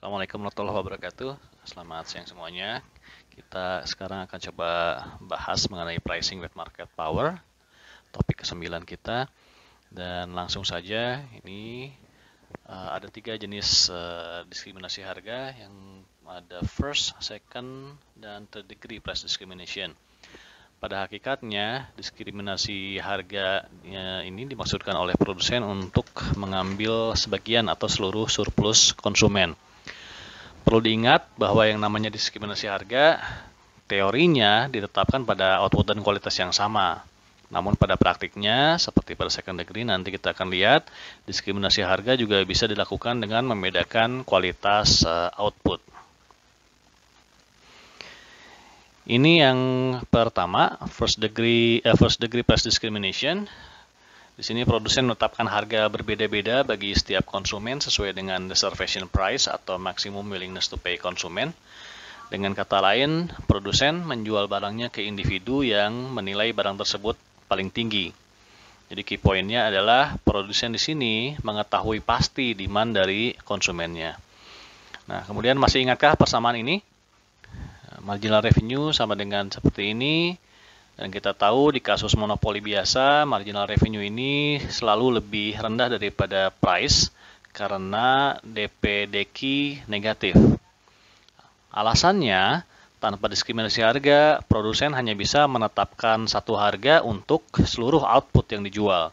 Assalamualaikum warahmatullahi wabarakatuh. Selamat siang semuanya. Kita sekarang akan coba bahas mengenai pricing with market power, topik ke-9 kita. Dan langsung saja, ini ada 3 jenis diskriminasi harga, yang ada first, second, dan third degree price discrimination. Pada hakikatnya, diskriminasi harga ini dimaksudkan oleh produsen untuk mengambil sebagian atau seluruh surplus konsumen. Perlu diingat bahwa yang namanya diskriminasi harga, teorinya ditetapkan pada output dan kualitas yang sama. Namun pada praktiknya, seperti pada second degree, nanti kita akan lihat, diskriminasi harga juga bisa dilakukan dengan membedakan kualitas output. Ini yang pertama, first degree price discrimination. Di sini produsen menetapkan harga berbeda-beda bagi setiap konsumen sesuai dengan reservation price atau maximum willingness to pay konsumen. Dengan kata lain, produsen menjual barangnya ke individu yang menilai barang tersebut paling tinggi. Jadi key point-nya adalah produsen di sini mengetahui pasti demand dari konsumennya. Nah, kemudian masih ingatkah persamaan ini? Marginal revenue sama dengan seperti ini. Dan kita tahu di kasus monopoli biasa, marginal revenue ini selalu lebih rendah daripada price karena DP/DQ negatif. Alasannya, tanpa diskriminasi harga, produsen hanya bisa menetapkan satu harga untuk seluruh output yang dijual.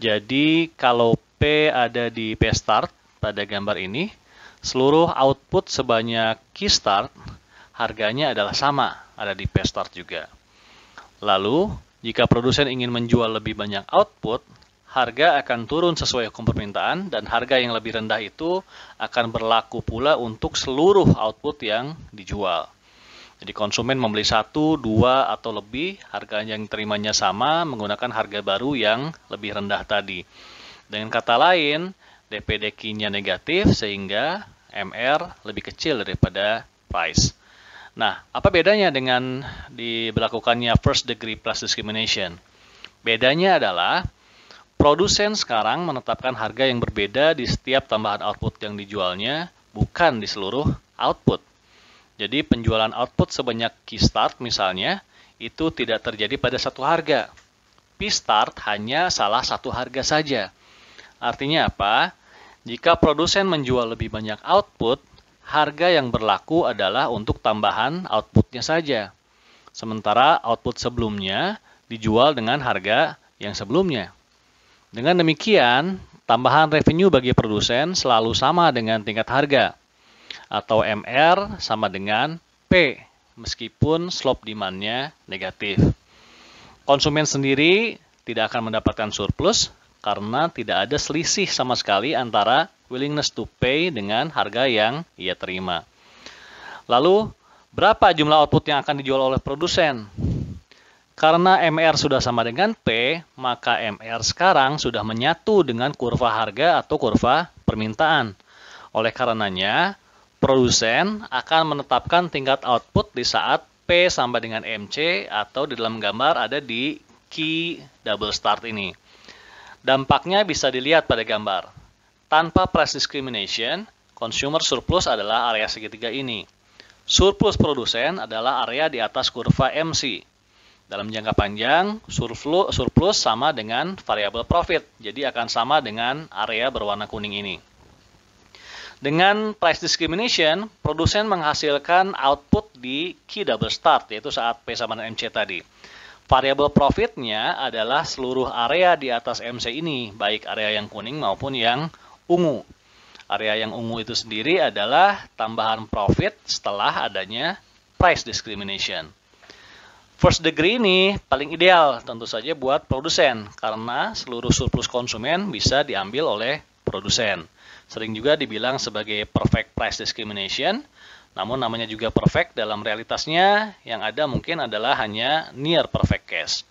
Jadi kalau P ada di P start pada gambar ini, seluruh output sebanyak Q start harganya adalah sama, ada di P start juga. Lalu, jika produsen ingin menjual lebih banyak output, harga akan turun sesuai hukum permintaan dan harga yang lebih rendah itu akan berlaku pula untuk seluruh output yang dijual. Jadi konsumen membeli 1, 2, atau lebih, harga yang terimanya sama menggunakan harga baru yang lebih rendah tadi. Dengan kata lain, DP/DQ-nya negatif sehingga MR lebih kecil daripada price. Nah, apa bedanya dengan diberlakukannya first degree price discrimination? Bedanya adalah produsen sekarang menetapkan harga yang berbeda di setiap tambahan output yang dijualnya, bukan di seluruh output. Jadi penjualan output sebanyak Q start misalnya, itu tidak terjadi pada satu harga. P start hanya salah satu harga saja. Artinya apa? Jika produsen menjual lebih banyak output, harga yang berlaku adalah untuk tambahan outputnya saja. Sementara output sebelumnya dijual dengan harga yang sebelumnya. Dengan demikian, tambahan revenue bagi produsen selalu sama dengan tingkat harga. Atau MR sama dengan P, meskipun slope demand-nya negatif. Konsumen sendiri tidak akan mendapatkan surplus karena tidak ada selisih sama sekali antara willingness to pay dengan harga yang ia terima. Lalu, berapa jumlah output yang akan dijual oleh produsen? Karena MR sudah sama dengan P, maka MR sekarang sudah menyatu dengan kurva harga atau kurva permintaan. Oleh karenanya, produsen akan menetapkan tingkat output di saat P sama dengan MC atau di dalam gambar ada di key double start ini. Dampaknya bisa dilihat pada gambar. Tanpa price discrimination, consumer surplus adalah area segitiga ini. Surplus produsen adalah area di atas kurva MC. Dalam jangka panjang, surplus sama dengan variable profit, jadi akan sama dengan area berwarna kuning ini. Dengan price discrimination, produsen menghasilkan output di key double start, yaitu saat P sama dengan MC tadi. Variable profitnya adalah seluruh area di atas MC ini, baik area yang kuning maupun yang ungu. Area yang ungu itu sendiri adalah tambahan profit setelah adanya price discrimination. First degree ini paling ideal tentu saja buat produsen, karena seluruh surplus konsumen bisa diambil oleh produsen. Sering juga dibilang sebagai perfect price discrimination, namun namanya juga perfect dalam realitasnya, yang ada mungkin adalah hanya near perfect case.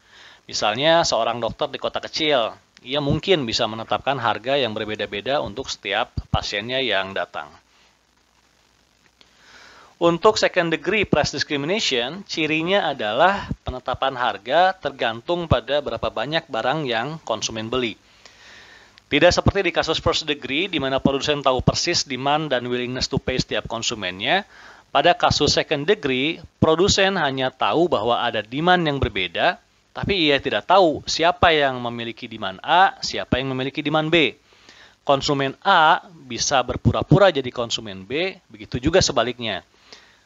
Misalnya seorang dokter di kota kecil, ia mungkin bisa menetapkan harga yang berbeda-beda untuk setiap pasiennya yang datang. Untuk second degree price discrimination, cirinya adalah penetapan harga tergantung pada berapa banyak barang yang konsumen beli. Tidak seperti di kasus first degree, di mana produsen tahu persis demand dan willingness to pay setiap konsumennya. Pada kasus second degree, produsen hanya tahu bahwa ada demand yang berbeda, tapi ia tidak tahu siapa yang memiliki demand A, siapa yang memiliki demand B. Konsumen A bisa berpura-pura jadi konsumen B, begitu juga sebaliknya.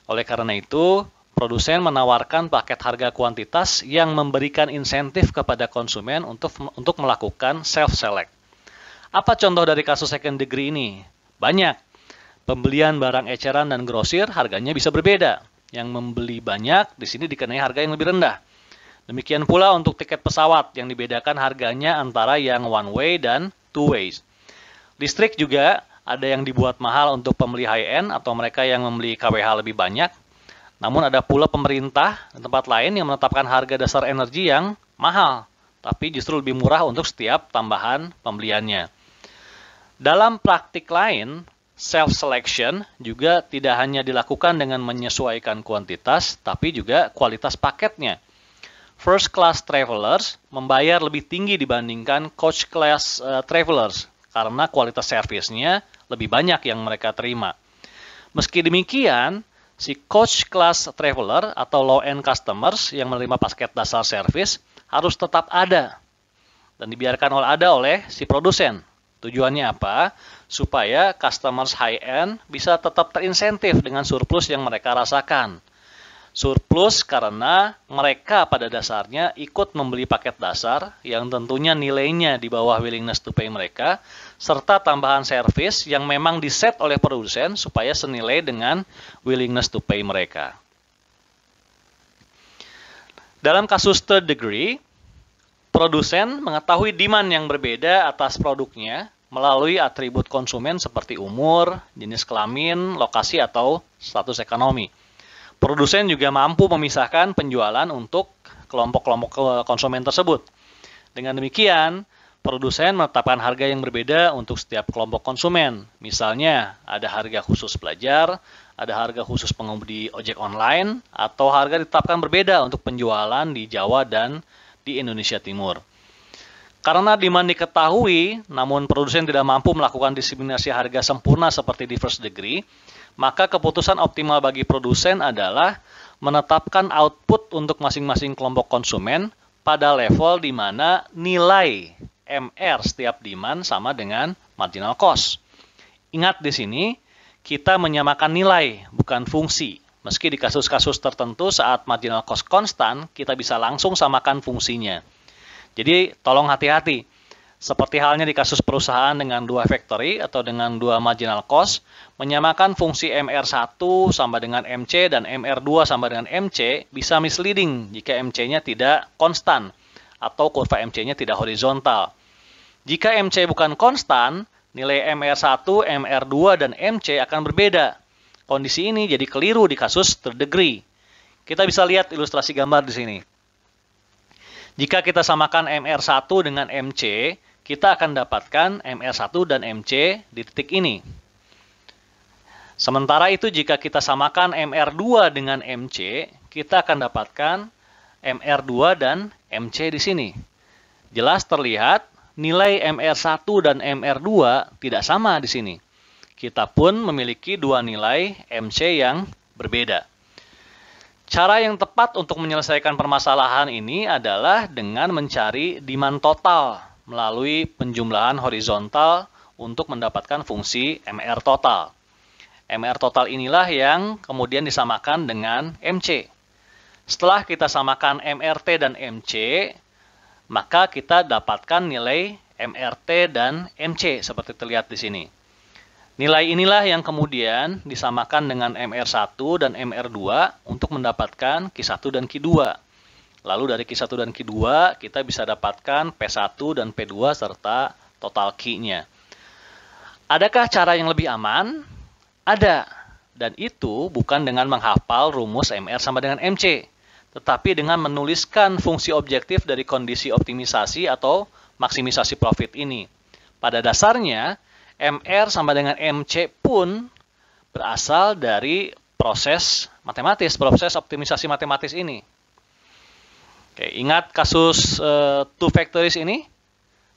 Oleh karena itu, produsen menawarkan paket harga kuantitas yang memberikan insentif kepada konsumen untuk melakukan self-select. Apa contoh dari kasus second degree ini? Banyak. Pembelian barang eceran dan grosir harganya bisa berbeda. Yang membeli banyak di sini dikenai harga yang lebih rendah. Demikian pula untuk tiket pesawat yang dibedakan harganya antara yang one way dan two ways. Listrik juga ada yang dibuat mahal untuk pembeli high-end atau mereka yang membeli KWH lebih banyak. Namun ada pula pemerintah dan tempat lain yang menetapkan harga dasar energi yang mahal, tapi justru lebih murah untuk setiap tambahan pembeliannya. Dalam praktik lain, self-selection juga tidak hanya dilakukan dengan menyesuaikan kuantitas, tapi juga kualitas paketnya. First class travelers membayar lebih tinggi dibandingkan coach class travelers karena kualitas servisnya lebih banyak yang mereka terima. Meski demikian, si coach class traveler atau low-end customers yang menerima paket dasar service harus tetap ada dan dibiarkan oleh si produsen. Tujuannya apa? Supaya customers high-end bisa tetap terinsentif dengan surplus yang mereka rasakan. Surplus karena mereka pada dasarnya ikut membeli paket dasar yang tentunya nilainya di bawah willingness to pay mereka, serta tambahan servis yang memang diset oleh produsen supaya senilai dengan willingness to pay mereka. Dalam kasus third degree, produsen mengetahui demand yang berbeda atas produknya melalui atribut konsumen seperti umur, jenis kelamin, lokasi, atau status ekonomi. Produsen juga mampu memisahkan penjualan untuk kelompok-kelompok konsumen tersebut. Dengan demikian, produsen menetapkan harga yang berbeda untuk setiap kelompok konsumen. Misalnya, ada harga khusus pelajar, ada harga khusus pengemudi ojek online, atau harga ditetapkan berbeda untuk penjualan di Jawa dan di Indonesia Timur. Karena demand diketahui, namun produsen tidak mampu melakukan diskriminasi harga sempurna seperti di first degree, maka keputusan optimal bagi produsen adalah menetapkan output untuk masing-masing kelompok konsumen pada level di mana nilai MR setiap demand sama dengan marginal cost. Ingat di sini, kita menyamakan nilai, bukan fungsi. Meski di kasus-kasus tertentu saat marginal cost konstan, kita bisa langsung samakan fungsinya. Jadi, tolong hati-hati. Seperti halnya di kasus perusahaan dengan dua factory atau dengan dua marginal cost, menyamakan fungsi MR1 sama dengan MC dan MR2 sama dengan MC bisa misleading jika MC-nya tidak konstan atau kurva MC-nya tidak horizontal. Jika MC bukan konstan, nilai MR1, MR2, dan MC akan berbeda. Kondisi ini jadi keliru di kasus third degree. Kita bisa lihat ilustrasi gambar di sini. Jika kita samakan MR1 dengan MC, kita akan dapatkan MR1 dan MC di titik ini. Sementara itu, jika kita samakan MR2 dengan MC, kita akan dapatkan MR2 dan MC di sini. Jelas terlihat nilai MR1 dan MR2 tidak sama di sini. Kita pun memiliki dua nilai MC yang berbeda. Cara yang tepat untuk menyelesaikan permasalahan ini adalah dengan mencari demand total melalui penjumlahan horizontal untuk mendapatkan fungsi MR total. MR total inilah yang kemudian disamakan dengan MC. Setelah kita samakan MRT dan MC, maka kita dapatkan nilai MRT dan MC seperti terlihat di sini. Nilai inilah yang kemudian disamakan dengan MR1 dan MR2 untuk mendapatkan Q1 dan Q2. Lalu dari Q1 dan Q2 kita bisa dapatkan P1 dan P2 serta total Q-nya. Adakah cara yang lebih aman? Ada. Dan itu bukan dengan menghafal rumus MR sama dengan MC, tetapi dengan menuliskan fungsi objektif dari kondisi optimisasi atau maksimisasi profit ini. Pada dasarnya, MR sama dengan MC pun berasal dari proses matematis, proses optimisasi matematis ini. Oke, ingat kasus two factories ini?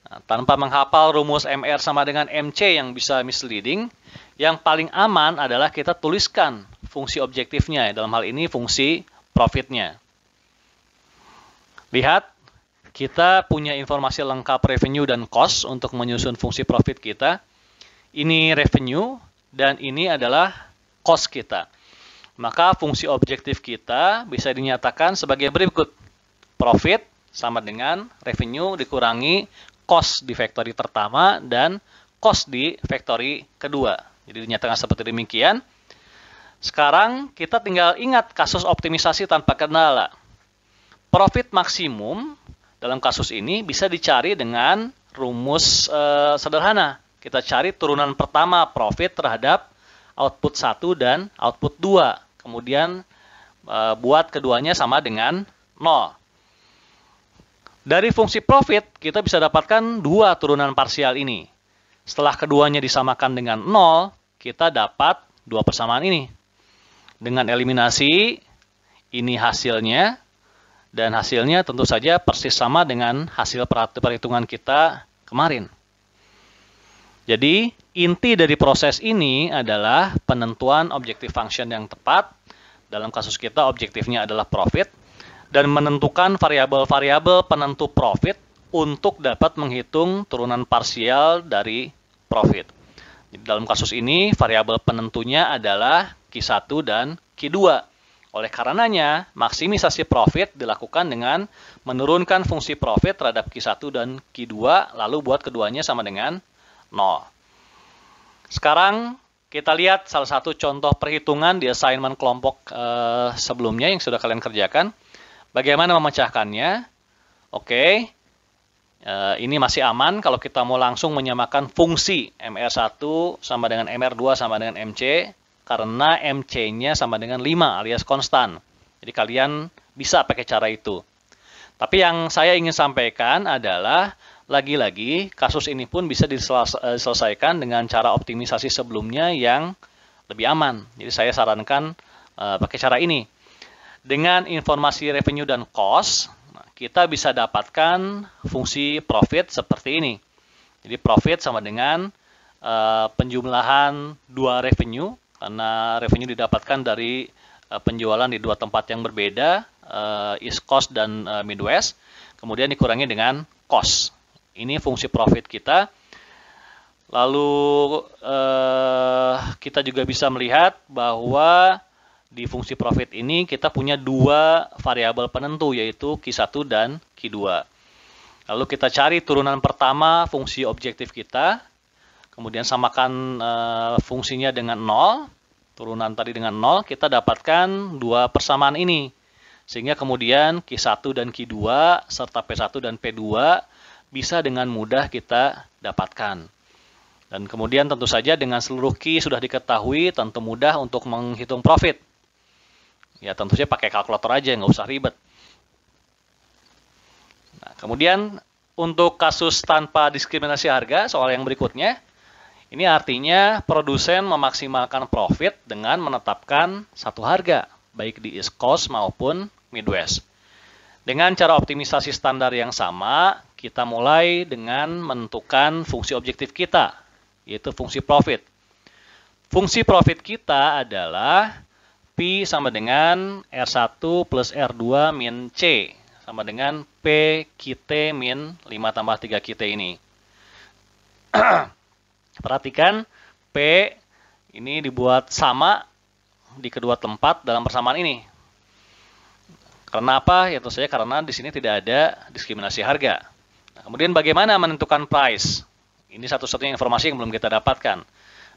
Nah, tanpa menghafal rumus MR sama dengan MC yang bisa misleading, yang paling aman adalah kita tuliskan fungsi objektifnya, dalam hal ini fungsi profitnya. Lihat, kita punya informasi lengkap revenue dan cost untuk menyusun fungsi profit kita. Ini revenue dan ini adalah cost kita. Maka fungsi objektif kita bisa dinyatakan sebagai berikut. Profit sama dengan revenue dikurangi cost di factory pertama dan cost di factory kedua. Jadi dinyatakan seperti demikian. Sekarang kita tinggal ingat kasus optimisasi tanpa kendala. Profit maksimum dalam kasus ini bisa dicari dengan rumus sederhana. Kita cari turunan pertama profit terhadap output 1 dan output 2. Kemudian buat keduanya sama dengan 0. Dari fungsi profit, kita bisa dapatkan dua turunan parsial ini. Setelah keduanya disamakan dengan 0, kita dapat dua persamaan ini. Dengan eliminasi, ini hasilnya. Dan hasilnya tentu saja persis sama dengan hasil perhitungan kita kemarin. Jadi, inti dari proses ini adalah penentuan objective function yang tepat. Dalam kasus kita, objektifnya adalah profit. Dan menentukan variabel-variabel penentu profit untuk dapat menghitung turunan parsial dari profit. Jadi, dalam kasus ini, variabel penentunya adalah Q1 dan Q2. Oleh karenanya, maksimisasi profit dilakukan dengan menurunkan fungsi profit terhadap Q1 dan Q2, lalu buat keduanya sama dengan 0. Sekarang kita lihat salah satu contoh perhitungan di assignment kelompok sebelumnya yang sudah kalian kerjakan. Bagaimana memecahkannya? Oke, ini masih aman kalau kita mau langsung menyamakan fungsi MR1 sama dengan MR2 sama dengan MC, karena MC-nya sama dengan 5 alias konstan. Jadi kalian bisa pakai cara itu. Tapi yang saya ingin sampaikan adalah, lagi-lagi kasus ini pun bisa diselesaikan dengan cara optimisasi sebelumnya yang lebih aman. Jadi saya sarankan pakai cara ini. Dengan informasi revenue dan cost, kita bisa dapatkan fungsi profit seperti ini. Jadi profit sama dengan penjumlahan dua revenue, karena revenue didapatkan dari penjualan di dua tempat yang berbeda, East Coast dan Midwest, kemudian dikurangi dengan cost. Ini fungsi profit kita. Lalu kita juga bisa melihat bahwa di fungsi profit ini kita punya dua variabel penentu, yaitu Q1 dan Q2. Lalu kita cari turunan pertama fungsi objektif kita, kemudian samakan fungsinya dengan 0, turunan tadi dengan 0, kita dapatkan dua persamaan ini. Sehingga kemudian Q1 dan Q2 serta P1 dan P2 bisa dengan mudah kita dapatkan. Dan kemudian tentu saja dengan seluruh Q sudah diketahui, tentu mudah untuk menghitung profit. Ya tentu saja pakai kalkulator aja, nggak usah ribet. Nah, kemudian untuk kasus tanpa diskriminasi harga, soal yang berikutnya, ini artinya produsen memaksimalkan profit dengan menetapkan satu harga, baik di East Coast maupun Midwest. Dengan cara optimisasi standar yang sama, kita mulai dengan menentukan fungsi objektif kita, yaitu fungsi profit. Fungsi profit kita adalah P sama dengan R1 plus R2 min C, sama dengan P QT min 5 tambah 3 QT ini. Perhatikan, P ini dibuat sama di kedua tempat dalam persamaan ini. Karena apa? Ya tentu saja karena di sini tidak ada diskriminasi harga. Nah, kemudian bagaimana menentukan price? Ini satu-satunya informasi yang belum kita dapatkan.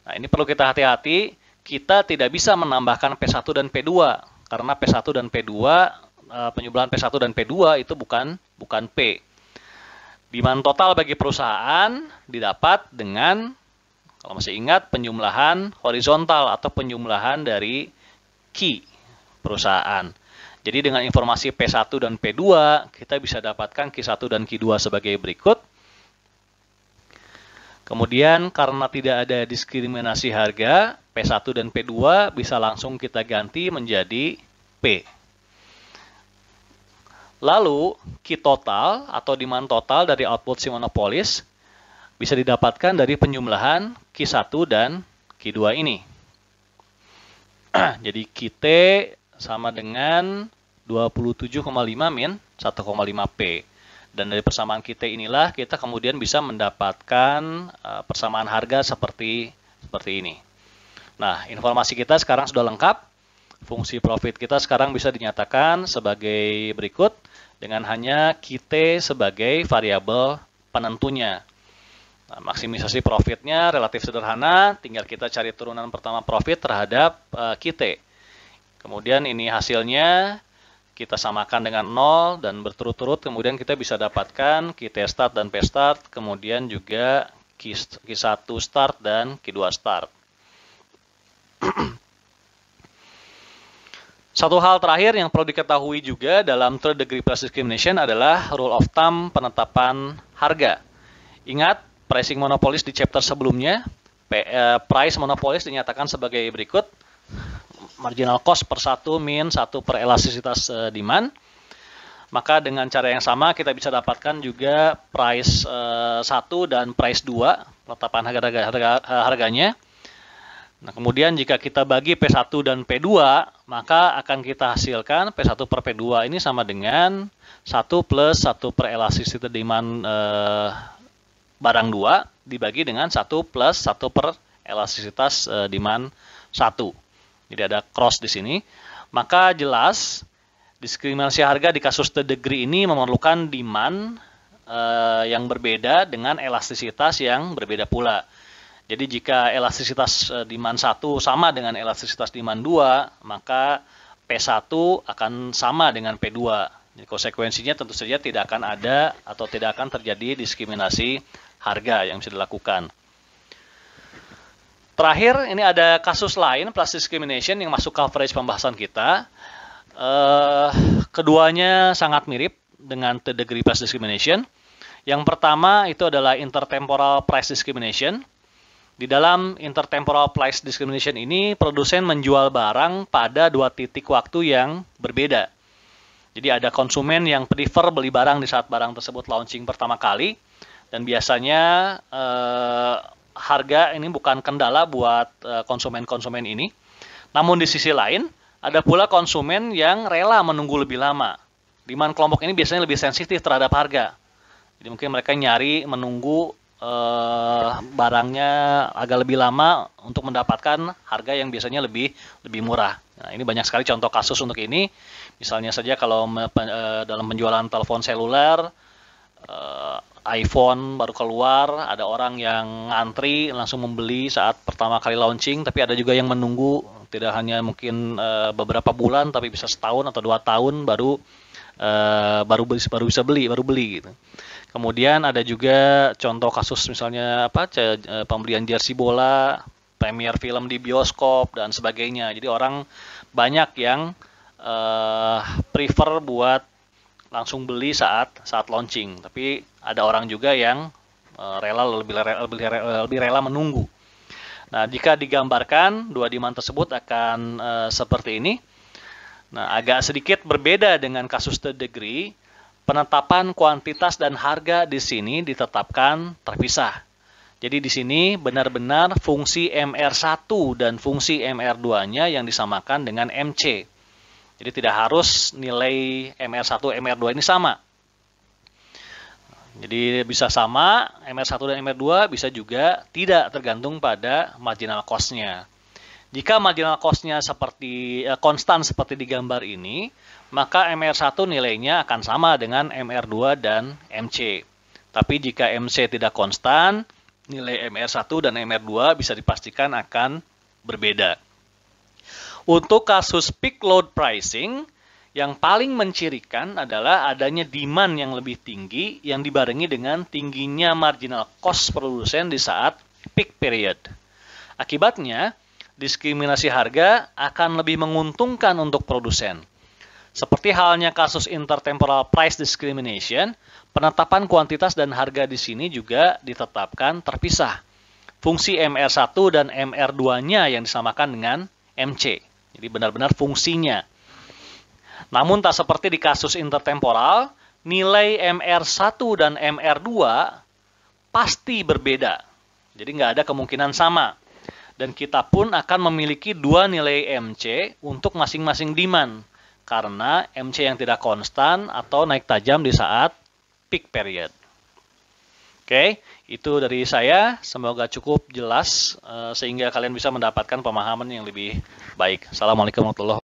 Nah, ini perlu kita hati-hati. Kita tidak bisa menambahkan P1 dan P2. Karena P1 dan P2, penjumlahan P1 dan P2 itu bukan P. Demand total bagi perusahaan didapat dengan, kalau masih ingat, penjumlahan horizontal atau penjumlahan dari Q perusahaan. Jadi dengan informasi P1 dan P2, kita bisa dapatkan Q1 dan Q2 sebagai berikut. Kemudian karena tidak ada diskriminasi harga, P1 dan P2 bisa langsung kita ganti menjadi P. Lalu Q total atau demand total dari output si monopolis bisa didapatkan dari penjumlahan Q1 dan Q2 ini. Jadi QT sama dengan 27,5 min 1,5 P. Dan dari persamaan QT inilah kita kemudian bisa mendapatkan persamaan harga seperti ini. Nah, informasi kita sekarang sudah lengkap. Fungsi profit kita sekarang bisa dinyatakan sebagai berikut dengan hanya QT sebagai variabel penentunya. Nah, maksimisasi profitnya relatif sederhana, tinggal kita cari turunan pertama profit terhadap QT. Kemudian ini hasilnya kita samakan dengan 0 dan berturut-turut kemudian kita bisa dapatkan QT start dan P start, kemudian juga Q1 start dan Q2 start. Satu hal terakhir yang perlu diketahui juga dalam third degree price discrimination adalah rule of thumb penetapan harga. Ingat, pricing monopolis di chapter sebelumnya, price monopolis dinyatakan sebagai berikut. Marginal cost per 1 min 1 per elastisitas demand. Maka dengan cara yang sama kita bisa dapatkan juga price 1 dan price 2, penetapan harganya. Nah, kemudian jika kita bagi P1 dan P2, maka akan kita hasilkan P1 per P2 ini sama dengan 1 plus 1 per elastisitas demand barang 2 dibagi dengan 1 plus 1 per elastisitas demand 1. Jadi ada cross di sini. Maka jelas diskriminasi harga di kasus third degree ini memerlukan demand yang berbeda dengan elastisitas yang berbeda pula. Jadi jika elastisitas demand 1 sama dengan elastisitas demand 2, maka P1 akan sama dengan P2. Jadi konsekuensinya tentu saja tidak akan ada atau tidak akan terjadi diskriminasi harga yang bisa dilakukan. Terakhir, ini ada kasus lain, price discrimination, yang masuk coverage pembahasan kita. Keduanya sangat mirip dengan third degree price discrimination. Yang pertama itu adalah intertemporal price discrimination. Di dalam intertemporal price discrimination ini, produsen menjual barang pada 2 titik waktu yang berbeda. Jadi ada konsumen yang prefer beli barang di saat barang tersebut launching pertama kali, dan biasanya harga ini bukan kendala buat konsumen-konsumen ini. Namun di sisi lain, ada pula konsumen yang rela menunggu lebih lama. Demand kelompok ini biasanya lebih sensitif terhadap harga. Jadi mungkin mereka nyari menunggu barangnya agak lebih lama untuk mendapatkan harga yang biasanya lebih murah. Nah, ini banyak sekali contoh kasus untuk ini. Misalnya saja kalau dalam penjualan telepon seluler, iPhone baru keluar, ada orang yang ngantri langsung membeli saat pertama kali launching, tapi ada juga yang menunggu tidak hanya mungkin beberapa bulan, tapi bisa setahun atau 2 tahun baru bisa beli gitu. Kemudian ada juga contoh kasus misalnya pembelian jersey bola, premier film di bioskop dan sebagainya. Jadi orang banyak yang prefer buat langsung beli saat launching, tapi ada orang juga yang lebih rela menunggu. Nah, jika digambarkan dua demand tersebut akan seperti ini. Nah, agak sedikit berbeda dengan kasus third degree. Penetapan kuantitas dan harga di sini ditetapkan terpisah. Jadi di sini benar-benar fungsi MR1 dan fungsi MR2-nya yang disamakan dengan MC. Jadi tidak harus nilai MR1, MR2 ini sama. Jadi bisa sama, MR1 dan MR2 bisa juga tidak, tergantung pada marginal cost-nya. Jika marginal cost-nya konstan seperti di gambar ini, maka MR1 nilainya akan sama dengan MR2 dan MC. Tapi jika MC tidak konstan, nilai MR1 dan MR2 bisa dipastikan akan berbeda. Untuk kasus peak load pricing, yang paling mencirikan adalah adanya demand yang lebih tinggi yang dibarengi dengan tingginya marginal cost produsen di saat peak period. Akibatnya, diskriminasi harga akan lebih menguntungkan untuk produsen. Seperti halnya kasus intertemporal price discrimination, penetapan kuantitas dan harga di sini juga ditetapkan terpisah. Fungsi MR1 dan MR2-nya yang disamakan dengan MC. Jadi benar-benar fungsinya. Namun tak seperti di kasus intertemporal, nilai MR1 dan MR2 pasti berbeda. Jadi nggak ada kemungkinan sama. Dan kita pun akan memiliki dua nilai MC untuk masing-masing demand. Karena MC yang tidak konstan atau naik tajam di saat peak period. Oke, itu dari saya. Semoga cukup jelas sehingga kalian bisa mendapatkan pemahaman yang lebih baik. Assalamualaikum warahmatullahi wabarakatuh.